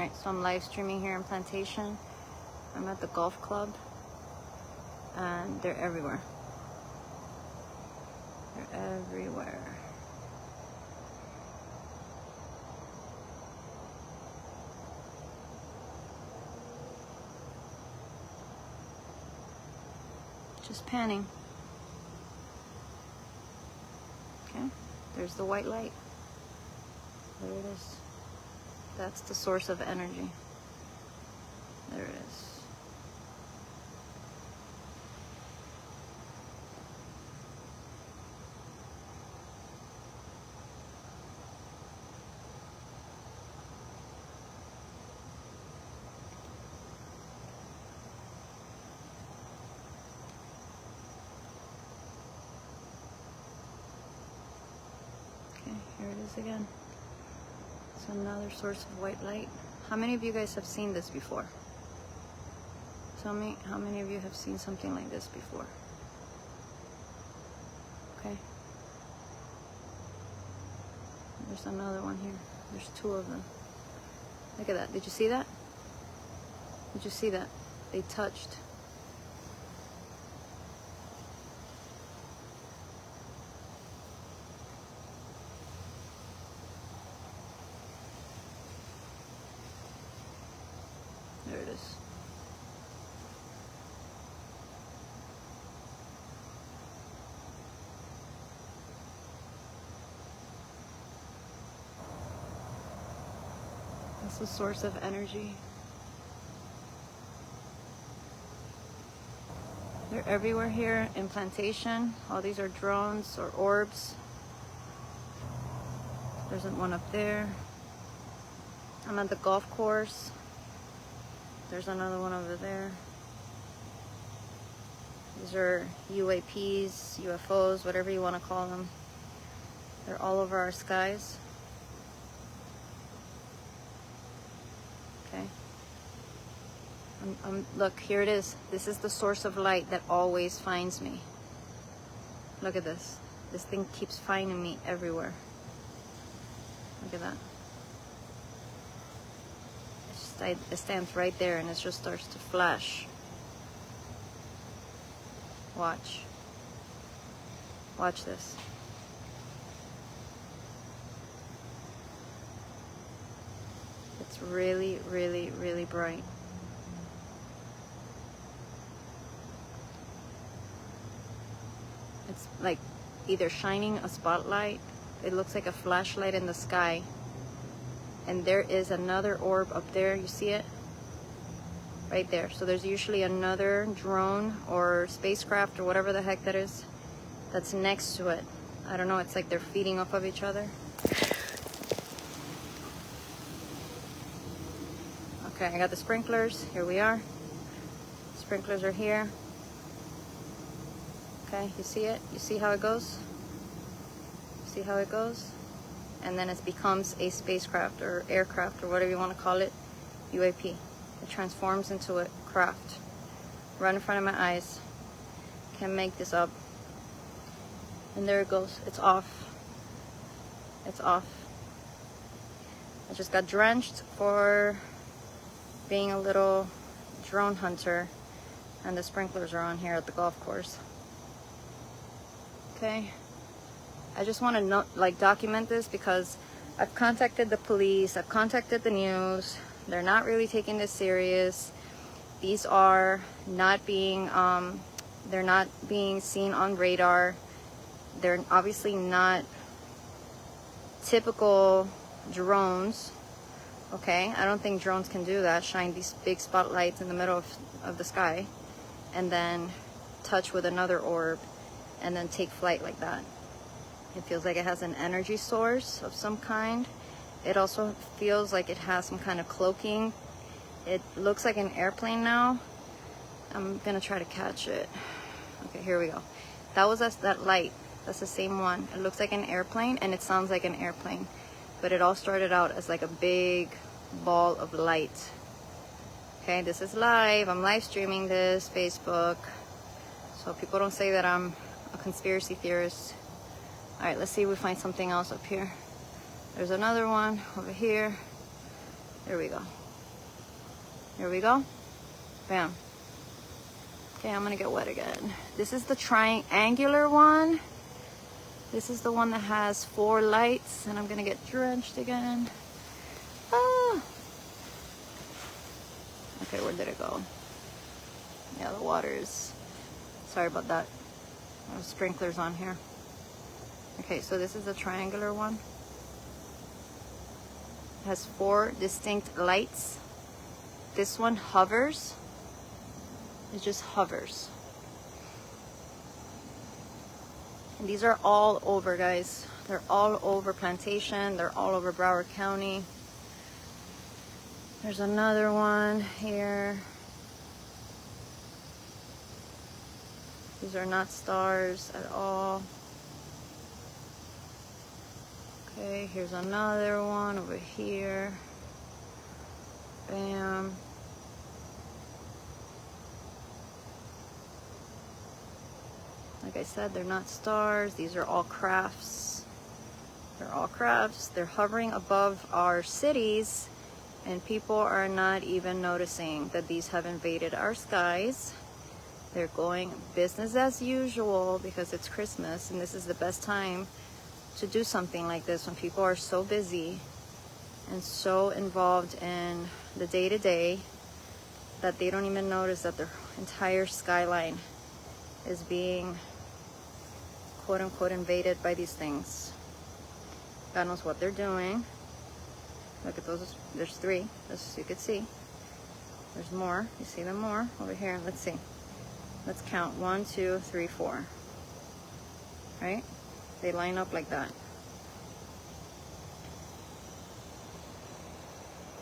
Alright, so I'm live streaming here in Plantation. I'm at the golf club and they're everywhere. They're everywhere. Just panning. Okay, there's the white light. There it is. That's the source of energy. There it is. Okay, here it is again. It's another source of white light. How many of you guys have seen this before? Tell me how many of you have seen something like this before. Okay. There's another one here. There's two of them. Look at that. Did you see that? Did you see that? They touched. There it is. That's the source of energy. They're everywhere here in Plantation. All these are drones or orbs. There's one up there. I'm at the golf course. There's another one over there. These are UAPs, UFOs, whatever you want to call them. They're all over our skies. Okay. Look, here it is. This is the source of light that always finds me. Look at this. This thing keeps finding me everywhere. Look at that. It stands right there and it just starts to flash. Watch. Watch this. It's really, really, really bright. It's like either shining a spotlight. It looks like a flashlight in the sky. And there is another orb up there. You see it? Right there. So there's usually another drone or spacecraft or whatever the heck that is that's next to it. I don't know. It's like they're feeding off of each other. Okay, I got the sprinklers. Here we are. Sprinklers are here. Okay, you see it? You see how it goes? See how it goes? And then it becomes a spacecraft or aircraft or whatever you want to call it, UAP. It transforms into a craft right in front of my eyes. Can't make this up. And there it goes. It's off. It's off. I just got drenched for being a little drone hunter, and the sprinklers are on here at the golf course. Okay. I just want to document this because I've contacted the police, I've contacted the news. They're not really taking this serious. These are not being, they're not being seen on radar. They're obviously not typical drones. Okay, I don't think drones can do that. Shine these big spotlights in the middle of the sky and then touch with another orb and then take flight like that. It feels like it has an energy source of some kind. It also feels like it has some kind of cloaking. It looks like an airplane now. I'm gonna try to catch it. Okay, here we go. That was that light. That's the same one. It looks like an airplane and it sounds like an airplane. But it all started out as like a big ball of light. Okay, this is live. I'm live streaming this, Facebook. So people don't say that I'm a conspiracy theorist. All right, let's see if we find something else up here. There's another one over here. There we go. Here we go. Bam. Okay, I'm gonna get wet again. This is the triangular one. This is the one that has 4 lights, and I'm gonna get drenched again. Ah. Okay, where did it go? Yeah, the water is, sorry about that. There's sprinklers on here. Okay, so this is the triangular one. It has 4 distinct lights. This one hovers. It just hovers. And these are all over, guys. They're all over Plantation. They're all over Broward County. There's another one here. These are not stars at all. Okay, here's another one over here. Bam. Like I said, they're not stars. These are all crafts. They're all crafts. They're hovering above our cities, and people are not even noticing that these have invaded our skies. They're going business as usual because it's Christmas, and this is the best time to do something like this when people are so busy and so involved in the day-to-day that they don't even notice that their entire skyline is being quote-unquote invaded by these things. God knows what they're doing. Look at those. There's 3, as you can see. There's more. You see them more over here. Let's see. Let's count. 1, 2, 3, 4. Right? They line up like that.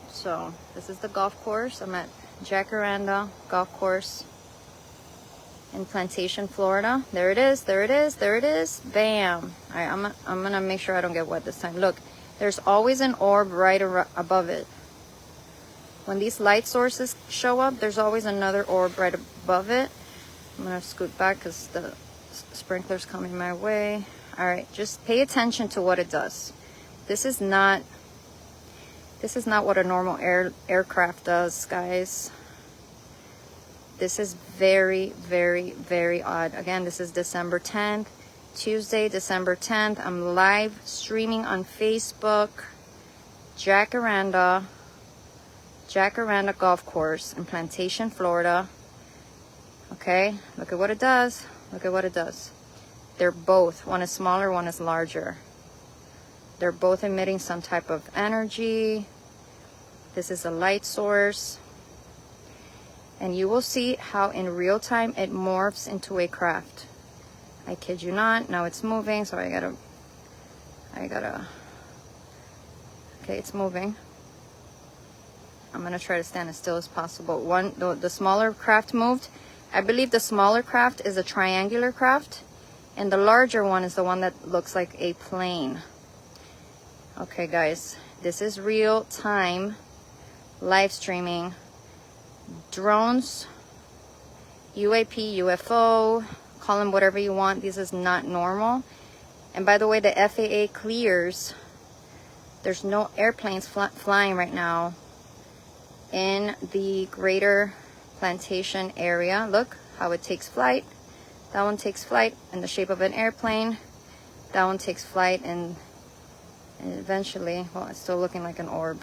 So this is the golf course. I'm at Jacaranda Golf Course in Plantation, Florida. There it is. There it is. There it is. Bam. All right, I'm gonna make sure I don't get wet this time. Look, there's always an orb right above it. When these light sources show up, there's always another orb right above it. I'm gonna scoot back because the sprinkler's coming my way. All right, just pay attention to what it does. This is not what a normal aircraft does, guys. This is very, very, very odd. Again, this is December 10th, Tuesday, December 10th. I'm live streaming on Facebook. Jacaranda Golf Course in Plantation, Florida. Okay, look at what it does. Look at what it does. They're both, one is smaller, one is larger. They're both emitting some type of energy. This is a light source. And you will see how in real time it morphs into a craft. I kid you not. Now it's moving, so I gotta, okay, it's moving. I'm gonna try to stand as still as possible. The smaller craft moved. I believe the smaller craft is a triangular craft, and the larger one is the one that looks like a plane. Okay, guys, this is real time live streaming. Drones, UAP, UFO, call them whatever you want. This is not normal. And by the way, the FAA clears. There's no airplanes flying right now in the greater Plantation area. Look how it takes flight. That one takes flight in the shape of an airplane. That one takes flight and eventually, well, it's still looking like an orb.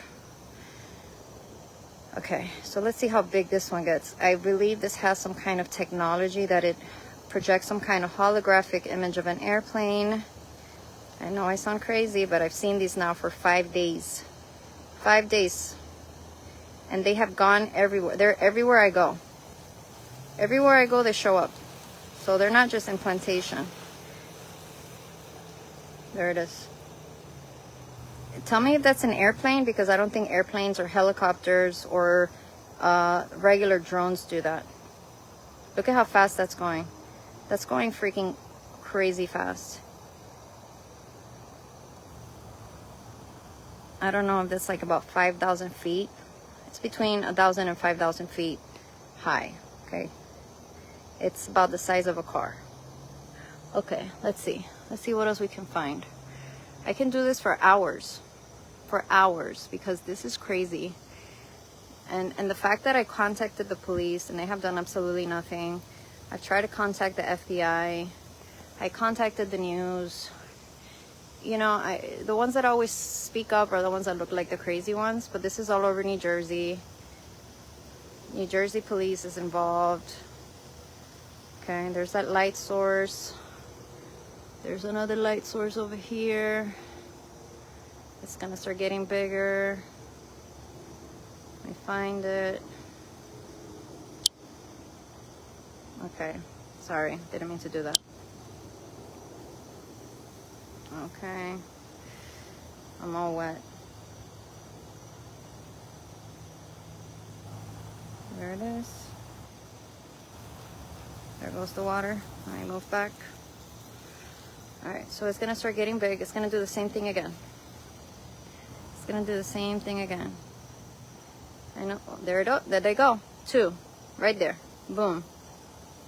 Okay, so let's see how big this one gets. I believe this has some kind of technology that it projects some kind of holographic image of an airplane. I know I sound crazy, but I've seen these now for 5 days. 5 days. And they have gone everywhere. They're everywhere I go. Everywhere I go, they show up. So they're not just in Plantation. There it is. Tell me if that's an airplane, because I don't think airplanes or helicopters or regular drones do that. Look at how fast that's going. That's going freaking crazy fast. I don't know if that's like about 5,000 feet. It's between 1,000 and 5,000 feet high, okay? It's about the size of a car. Okay, let's see. Let's see what else we can find. I can do this for hours. For hours, because this is crazy. And the fact that I contacted the police and they have done absolutely nothing. I've tried to contact the FBI. I contacted the news. You know, the ones that always speak up are the ones that look like the crazy ones, but this is all over New Jersey. New Jersey police is involved. Okay, there's that light source. There's another light source over here. It's gonna start getting bigger. Let me find it. Okay, sorry, didn't mean to do that. Okay, I'm all wet. There it is. There goes the water. I move back. All right, so it's gonna start getting big. It's gonna do the same thing again. It's gonna do the same thing again. I know. There they go. 2, right there. Boom,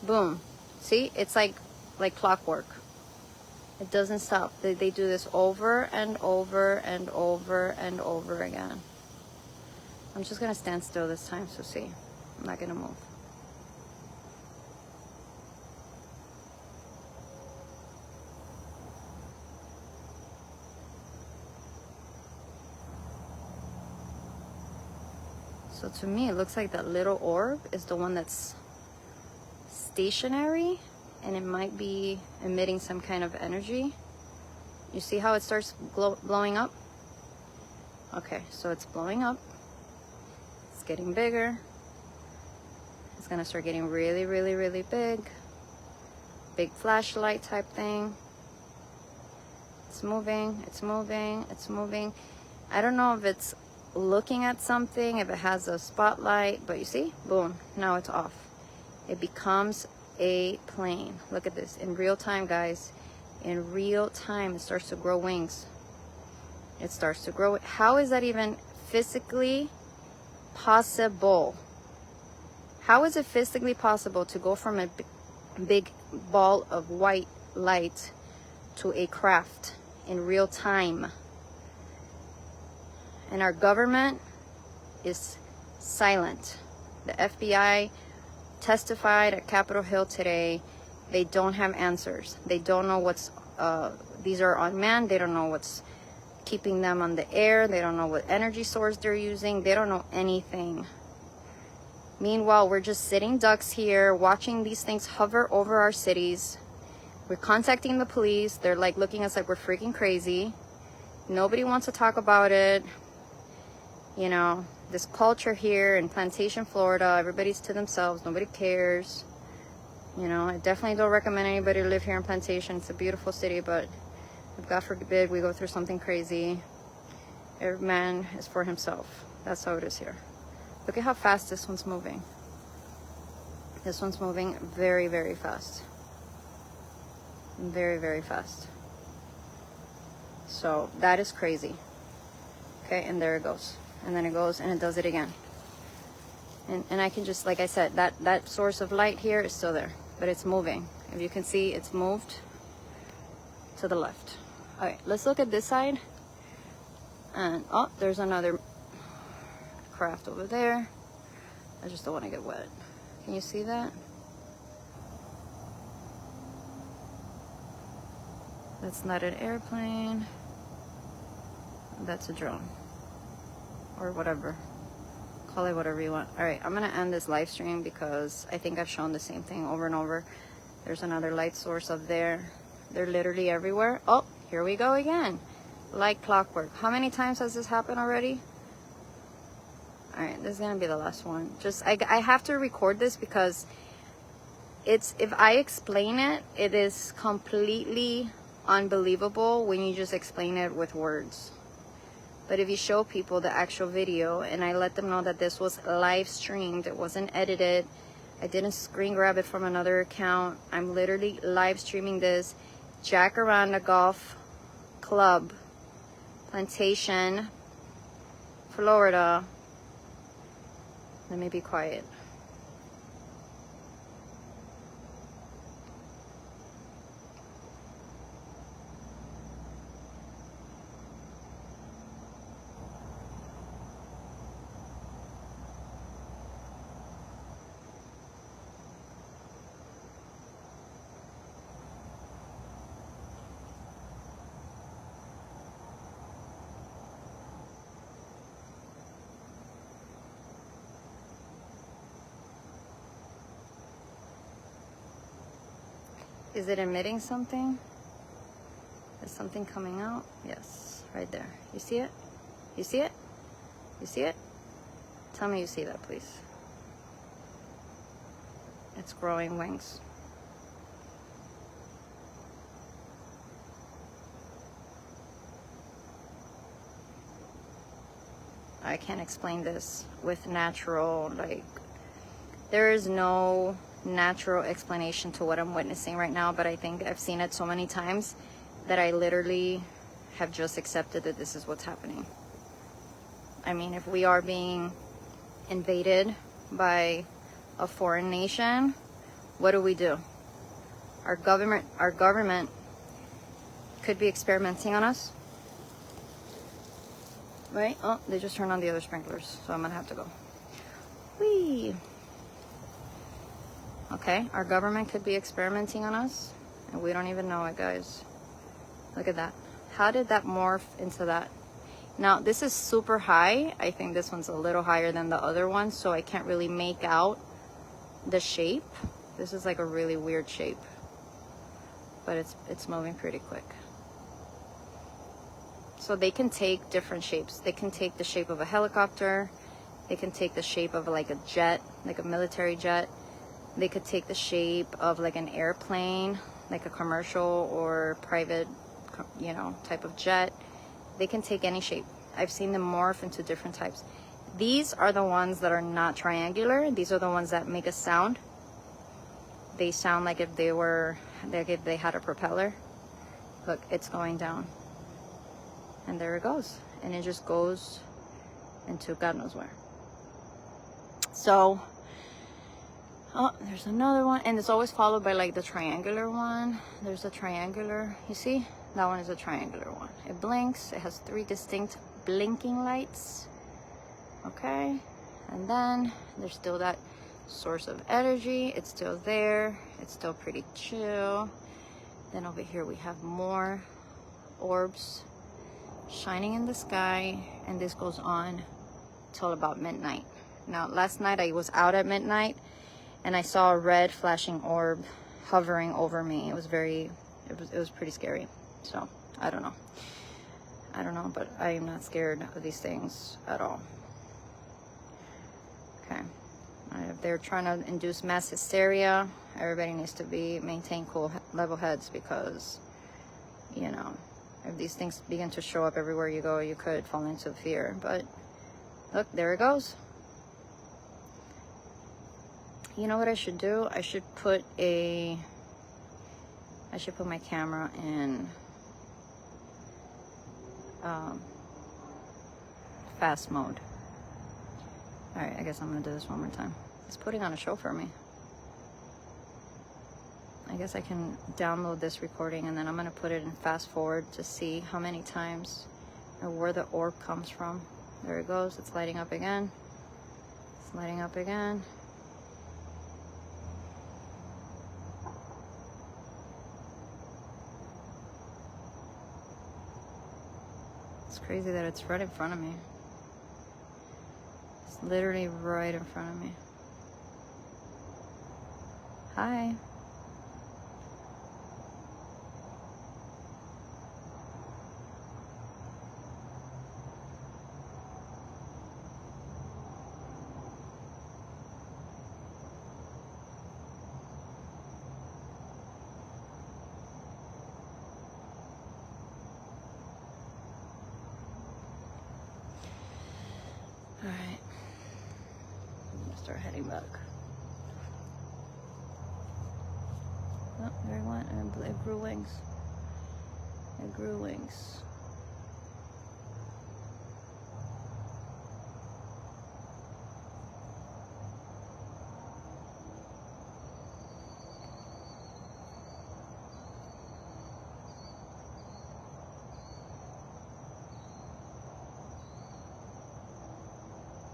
boom. See, it's like clockwork. It doesn't stop. They do this over and over and over and over again. I'm just gonna stand still this time, so see. I'm not gonna move. So to me, it looks like that little orb is the one that's stationary, and it might be emitting some kind of energy. You see how it starts blowing up? Okay, so it's blowing up. It's getting bigger. It's gonna start getting really, really, really big. Big flashlight type thing. It's moving, it's moving, it's moving. I don't know if it's looking at something, if it has a spotlight, but you see, boom, now it's off. It becomes a plane. Look at this, in real time, guys. In real time, it starts to grow wings. It starts to grow. How is that even physically possible? How is it physically possible to go from a big ball of white light to a craft in real time? And our government is silent. The FBI testified at Capitol Hill today. They don't have answers. They don't know what's, these are unmanned. They don't know what's keeping them on the air. They don't know what energy source they're using. They don't know anything. Meanwhile, we're just sitting ducks here, watching these things hover over our cities. We're contacting the police. They're like looking at us like we're freaking crazy. Nobody wants to talk about it. You know, this culture here in Plantation, Florida, everybody's to themselves. Nobody cares. You know, I definitely don't recommend anybody to live here in Plantation. It's a beautiful city, but if God forbid we go through something crazy, every man is for himself. That's how it is here. Look at how fast this one's moving. This one's moving very, very fast. Very, very fast. So that is crazy. Okay, and there it goes. And then it goes and it does it again. And I can just, like I said, that source of light here is still there, but it's moving. If you can see, it's moved to the left. All right, let's look at this side. And oh, there's another craft over there. I just don't want to get wet. Can you see that? That's not an airplane. That's a drone. Or whatever. Call it whatever you want. All right, I'm gonna end this live stream because I think I've shown the same thing over and over. There's another light source up there. They're literally everywhere. Oh, here we go again. Like clockwork. How many times has this happened already? All right, this is gonna be the last one. Just I have to record this because it's, if I explain it, it is completely unbelievable when you just explain it with words. But if you show people the actual video and I let them know that this was live streamed, it wasn't edited, I didn't screen grab it from another account, I'm literally live streaming this Jacaranda Golf Club, Plantation, Florida. Let me be quiet. Is it emitting something? Is something coming out? Yes, right there. You see it? You see it? You see it? Tell me you see that, please. It's growing wings. I can't explain this with natural, like, there is no natural explanation to what I'm witnessing right now, but I think I've seen it so many times that I literally have just accepted that this is what's happening. I mean, if we are being invaded by a foreign nation, what do? Our government could be experimenting on us, right? Oh, they just turned on the other sprinklers, so I'm gonna have to go. Whee! Okay, our government could be experimenting on us, and we don't even know it, guys. Look at that. How did that morph into that? Now, this is super high. I think this one's a little higher than the other one, so I can't really make out the shape. This is like a really weird shape, but it's moving pretty quick. So they can take different shapes. They can take the shape of a helicopter. They can take the shape of like a jet, like a military jet. They could take the shape of like an airplane, like a commercial or private, you know, type of jet. They can take any shape. I've seen them morph into different types. These are the ones that are not triangular. These are the ones that make a sound. They sound like if they were, like if they had a propeller. Look, it's going down. And there it goes. And it just goes into God knows where. So, oh, there's another one. And it's always followed by like the triangular one. There's a triangular, you see? That one is a triangular one. It blinks. It has 3 distinct blinking lights. Okay. And then there's still that source of energy. It's still there. It's still pretty chill. Then over here we have more orbs shining in the sky. And this goes on till about midnight. Now, last night I was out at midnight and I saw a red flashing orb hovering over me. It was pretty scary. So, I don't know, but I am not scared of these things at all. Okay. If they're trying to induce mass hysteria, everybody needs to maintain cool, level heads, because, you know, if these things begin to show up everywhere you go, you could fall into fear. But, look, there it goes. You know what I should do? I should put my camera in fast mode. All right, I guess I'm gonna do this one more time. It's putting on a show for me. I guess I can download this recording and then I'm gonna put it in fast forward to see how many times or where the orb comes from. There it goes. It's lighting up again. It's lighting up again. It's crazy that it's right in front of me. It's literally right in front of me. Hi. All right. I'm gonna start heading back. Oh, there it went. It grew wings. It grew wings.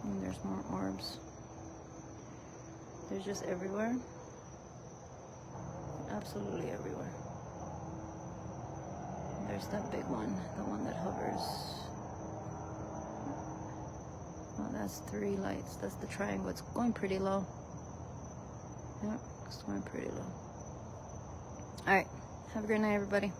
And there's more orbs. They're just everywhere. Absolutely everywhere. There's that big one, the one that hovers. Oh, that's 3 lights. That's the triangle. It's going pretty low. Yep, it's going pretty low. All right. Have a great night, everybody.